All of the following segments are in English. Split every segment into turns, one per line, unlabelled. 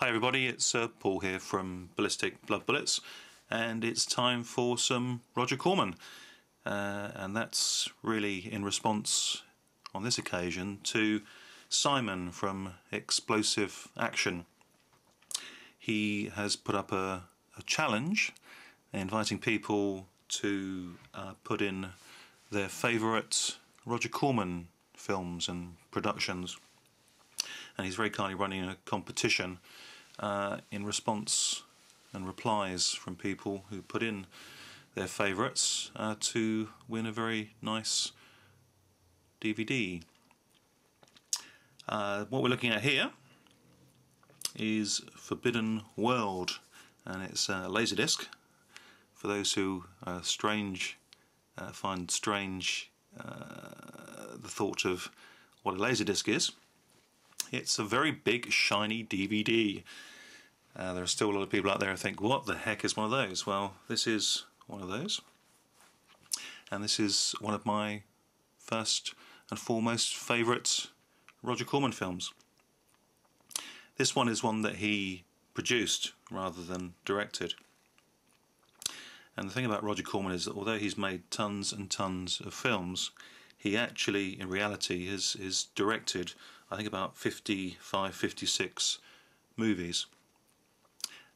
Hi everybody, it's Paul here from Ballistic Blood Bullets, and it's time for some Roger Corman, and that's really in response on this occasion to Simon from Explosive Action. He has put up a challenge inviting people to put in their favourite Roger Corman films and productions, and he's very kindly running a competition in response and replies from people who put in their favourites to win a very nice DVD. What we're looking at here is Forbidden World, and it's a Laserdisc. For those who are find strange the thought of what a Laserdisc is, it's a very big shiny DVD. There are still a lot of people out there who think, what the heck is one of those? Well, this is one of those, and this is one of my first and foremost favourite Roger Corman films. This one is one that he produced rather than directed. And the thing about Roger Corman is that although he's made tons and tons of films, he actually, in reality, has directed, I think, about 55, 56 movies.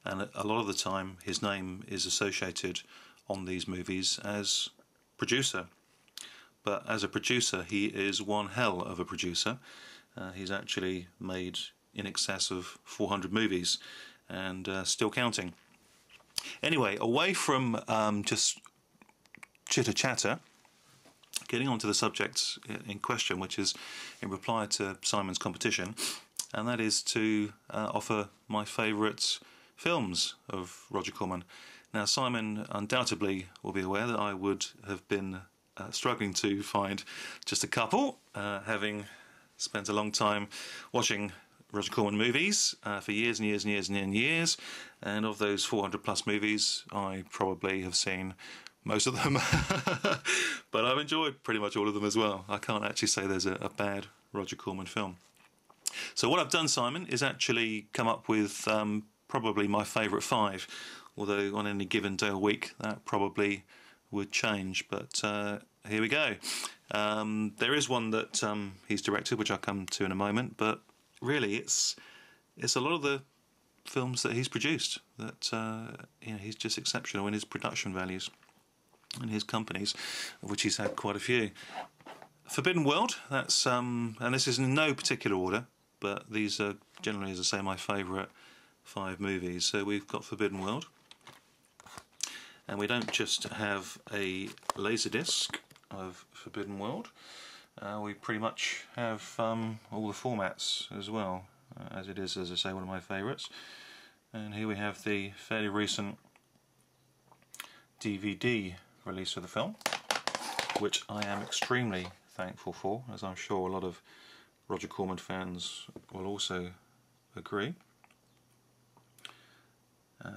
And a lot of the time his name is associated on these movies as producer. But as a producer, he is one hell of a producer. He's actually made in excess of 400 movies and still counting. Anyway, away from just chitter-chatter, getting on to the subject in question, which is in reply to Simon's competition, and that is to offer my favourite films of Roger Corman. Now, Simon undoubtedly will be aware that I would have been struggling to find just a couple, having spent a long time watching Roger Corman movies for years and years and years and years, and of those 400 plus movies I probably have seen most of them. But I've enjoyed pretty much all of them as well. I can't actually say there's a bad Roger Corman film. So what I've done, Simon, is actually come up with probably my favourite 5, although on any given day or week that probably would change, but here we go. There is one that he's directed, which I'll come to in a moment, but really it's a lot of the films that he's produced that he's just exceptional in his production values and his companies, of which he's had quite a few. Forbidden World, that's and this is in no particular order, but these are generally, as I say, my favourite 5 movies. So we've got Forbidden World, and we don't just have a Laserdisc of Forbidden World, we pretty much have all the formats as well, as it is, as I say, one of my favourites. And here we have the fairly recent DVD release of the film, which I am extremely thankful for, as I'm sure a lot of Roger Corman fans will also agree.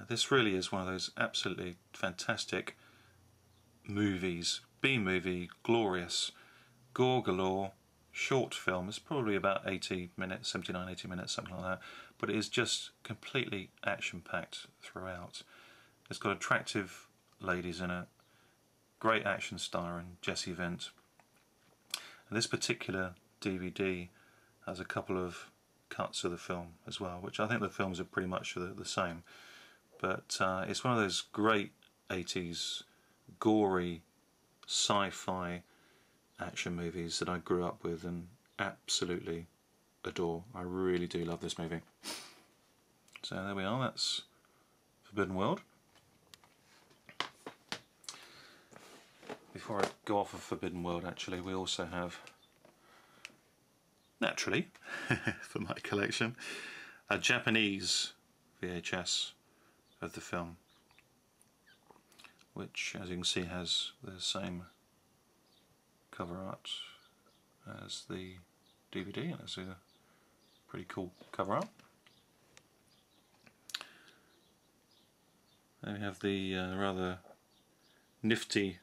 This really is one of those absolutely fantastic movies, B-movie, glorious, gore galore, short film. It's probably about 80 minutes, 79, 80 minutes, something like that, but it is just completely action-packed throughout. It's got attractive ladies in it, great action star in Jesse Vint. And this particular DVD has a couple of cuts of the film as well, which I think the films are pretty much the same. But it's one of those great 80s gory sci-fi action movies that I grew up with and absolutely adore. I really do love this movie. So there we are, that's Forbidden World. Before I go off of Forbidden World, actually, we also have, naturally, for my collection, a Japanese VHS of the film, which, as you can see, has the same cover art as the DVD, and it's a pretty cool cover art. Then we have the rather nifty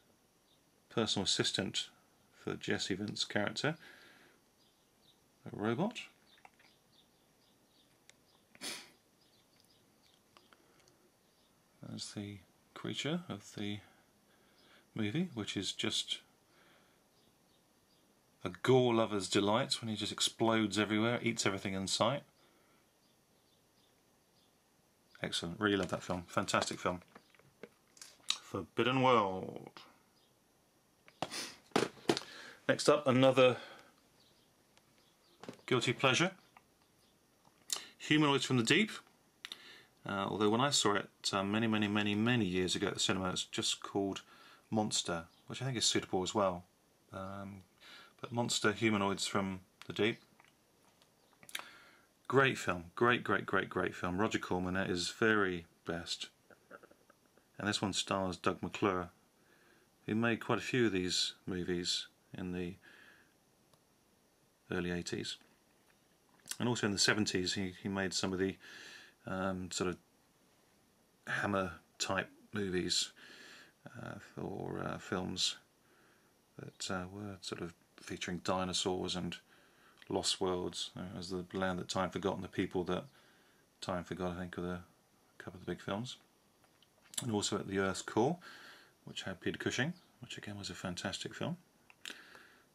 personal assistant for Jesse Vint's character, a robot. There's the creature of the movie, which is just a gore lover's delight when he just explodes everywhere, eats everything in sight. Excellent, really love that film, fantastic film. Forbidden World. Next up, another guilty pleasure. Humanoids from the Deep. Although when I saw it many years ago at the cinema, it's just called Monster, which I think is suitable as well. But Monster, Humanoids from the Deep. Great film, great film. Roger Corman at his very best. And this one stars Doug McClure, who made quite a few of these movies in the early 80s. And also in the 70s he made some of the sort of Hammer type movies or films that were sort of featuring dinosaurs and lost worlds. As the land that time forgot and the people that time forgot, I think, were a couple of the big films. And also At the Earth's Core, which had Peter Cushing, which again was a fantastic film.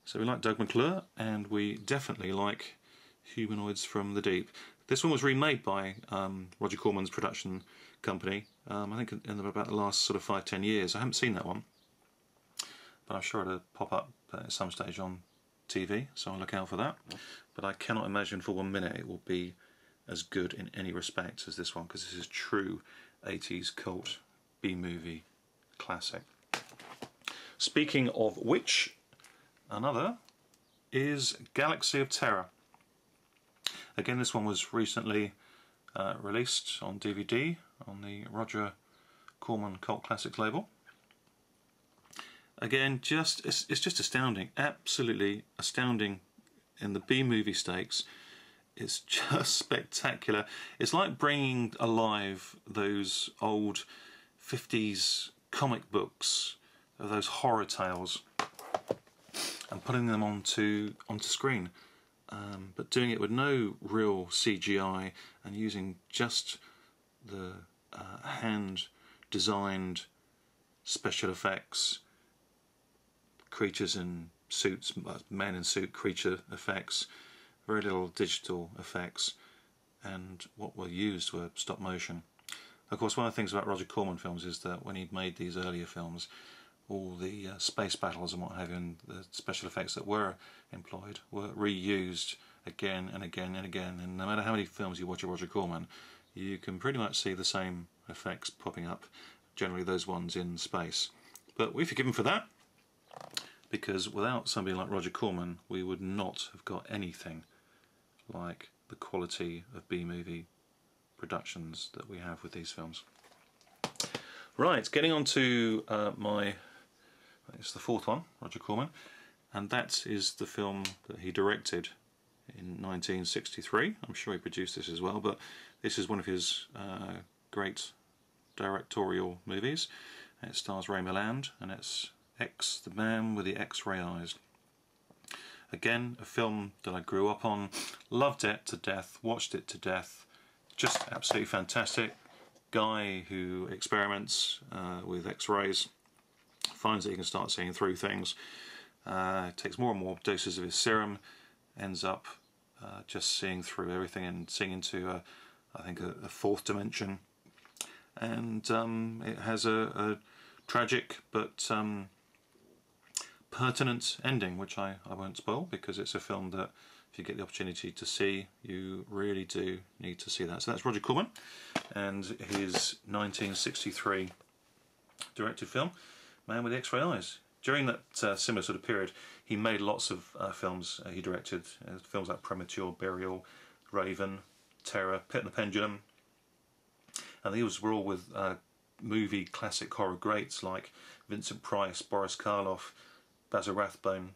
So we like Doug McClure, and we definitely like Humanoids from the Deep. This one was remade by Roger Corman's production company, I think in about the last sort of 5-10 years. I haven't seen that one, but I'm sure it'll pop up at some stage on TV, so I'll look out for that. But I cannot imagine for 1 minute it will be as good in any respect as this one, because this is true 80s cult B-movie classic. Speaking of which, another is Galaxy of Terror. Again, this one was recently released on DVD on the Roger Corman Cult Classics label. Again, it's just astounding, absolutely astounding in the B-movie stakes. It's just spectacular. It's like bringing alive those old 50s comic books of those horror tales and putting them onto screen. But doing it with no real CGI and using just the hand-designed special effects, creatures in suits, men in suit creature effects, very little digital effects, and what were used were stop motion. Of course, one of the things about Roger Corman films is that when he'd made these earlier films, all the space battles and what have you, and the special effects that were employed were reused again and again and again. And no matter how many films you watch of Roger Corman, you can pretty much see the same effects popping up, generally those ones in space. But we forgive him for that, because without somebody like Roger Corman, we would not have got anything like the quality of B-movie productions that we have with these films. Right, getting on to it's the fourth one, Roger Corman, and that is the film that he directed in 1963. I'm sure he produced this as well, but this is one of his great directorial movies. It stars Ray Milland, and it's X, the Man with the X-Ray Eyes. Again, a film that I grew up on, loved it to death, watched it to death, just absolutely fantastic. Guy who experiments with X-rays, finds that he can start seeing through things, takes more and more doses of his serum, ends up just seeing through everything and seeing into I think a fourth dimension, and it has a tragic but pertinent ending, which I won't spoil, because it's a film that if you get the opportunity to see, you really do need to see that. So that's Roger Corman and his 1963 directed film, Man with the X-Ray Eyes. During that similar sort of period, he made lots of films. He directed films like Premature Burial, Raven, Terror, Pit and the Pendulum, and these were all with movie classic horror greats like Vincent Price, Boris Karloff, Basil Rathbone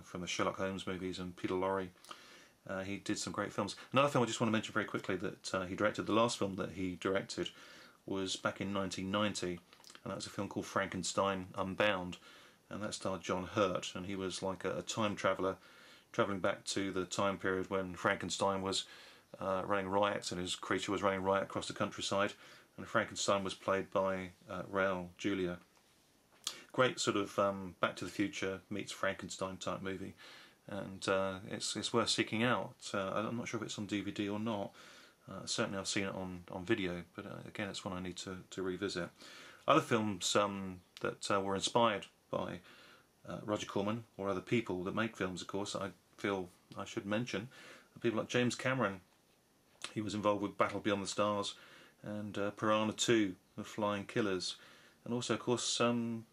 from the Sherlock Holmes movies, and Peter Lorre. He did some great films. Another film I just want to mention very quickly that he directed, the last film that he directed was back in 1990, and that was a film called Frankenstein Unbound, and that starred John Hurt, and he was like a time traveller travelling back to the time period when Frankenstein was running riot and his creature was running riot across the countryside, and Frankenstein was played by Raul Julia. Great sort of Back to the Future meets Frankenstein type movie, and it's worth seeking out. I'm not sure if it's on DVD or not. Certainly I've seen it on video, but again it's one I need to revisit. Other films that were inspired by Roger Corman, or other people that make films, of course, I feel I should mention people like James Cameron. He was involved with Battle Beyond the Stars and Piranha 2, The Flying Killers, and also, of course, on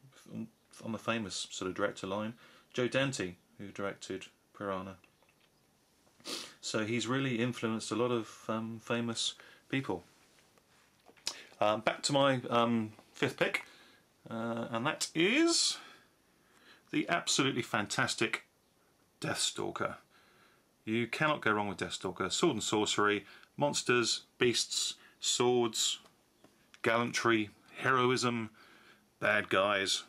the famous sort of director line, Joe Dante, who directed Piranha. So he's really influenced a lot of famous people. Back to my fifth pick, and that is the absolutely fantastic Deathstalker. You cannot go wrong with Deathstalker. Sword and sorcery, monsters, beasts, swords, gallantry, heroism, bad guys,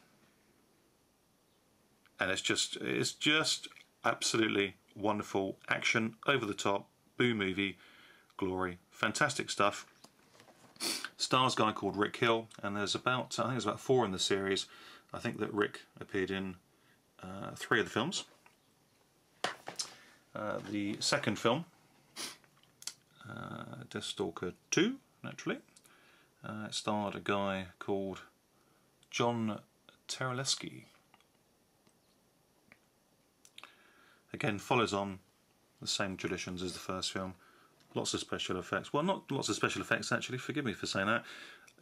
and it's just absolutely wonderful action, over the top, boo movie, glory, fantastic stuff. Stars a guy called Rick Hill, and I think there's about 4 in the series. I think that Rick appeared in 3 of the films. The second film, Deathstalker 2, naturally, it starred a guy called John Terelesky. Again, follows on the same traditions as the first film. Lots of special effects. Well, not lots of special effects actually. Forgive me for saying that.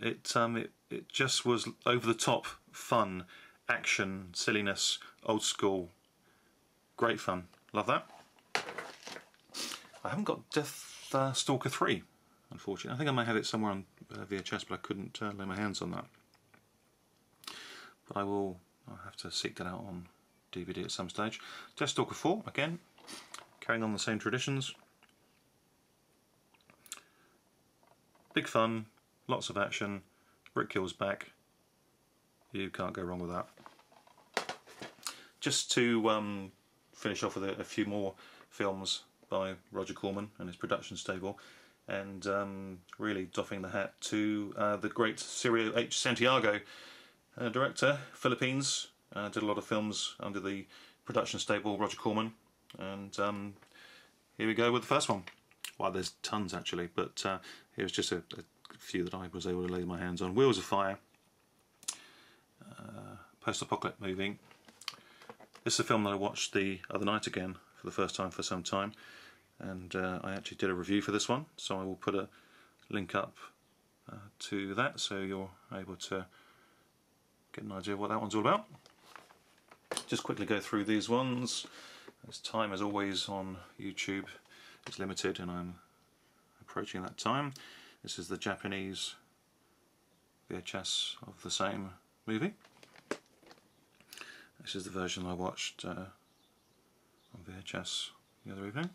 It just was over the top, fun, action, silliness, old school, great fun. Love that. I haven't got Deathstalker 3, unfortunately. I think I may have it somewhere on VHS, but I couldn't lay my hands on that. But I'll have to seek that out on DVD at some stage. Deathstalker 4, again, carrying on the same traditions. Big fun, lots of action, Rick Hill's back. You can't go wrong with that. Just to finish off with a few more films by Roger Corman and his production stable, and really doffing the hat to the great Cirio H. Santiago, director, Philippines. Did a lot of films under the production stable Roger Corman, and here we go with the first one. Well, there's tons actually, but here's just a few that I was able to lay my hands on. Wheels of Fire, post-apocalyptic movie. This is a film that I watched the other night again for the first time for some time, and I actually did a review for this one, so I will put a link up to that so you're able to get an idea of what that one's all about. Just quickly go through these ones, as time as always on YouTube is limited and I'm approaching that time. This is the Japanese VHS of the same movie. This is the version I watched on VHS the other evening.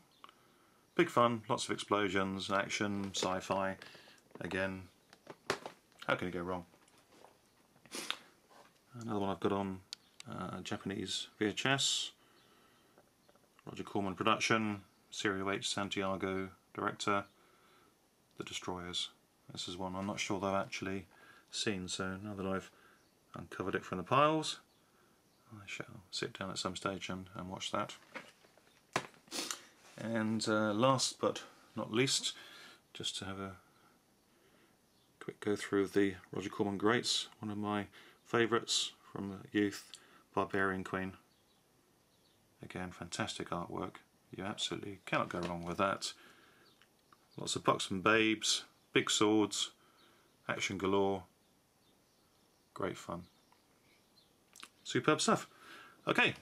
Big fun, lots of explosions, action, sci-fi. Again, how can you go wrong? Another one I've got on Japanese VHS, Roger Corman production, Cirio H. Santiago director, The Destroyers. This is one I'm not sure they've actually seen, so now that I've uncovered it from the piles, I shall sit down at some stage and watch that. And last but not least, just to have a quick go through of the Roger Corman greats, one of my favourites from youth, Barbarian Queen. Again, fantastic artwork. You absolutely cannot go wrong with that. Lots of buxom babes, big swords, action galore. Great fun. Superb stuff. Okay,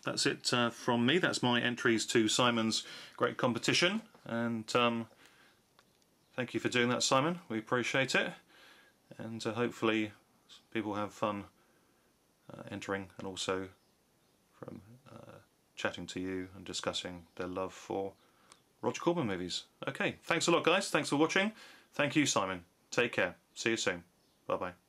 that's it from me. That's my entries to Simon's great competition, and thank you for doing that, Simon. We appreciate it, and hopefully people have fun entering, and also from chatting to you and discussing their love for Roger Corman movies. Okay, thanks a lot guys, thanks for watching. Thank you, Simon. Take care. See you soon. Bye bye.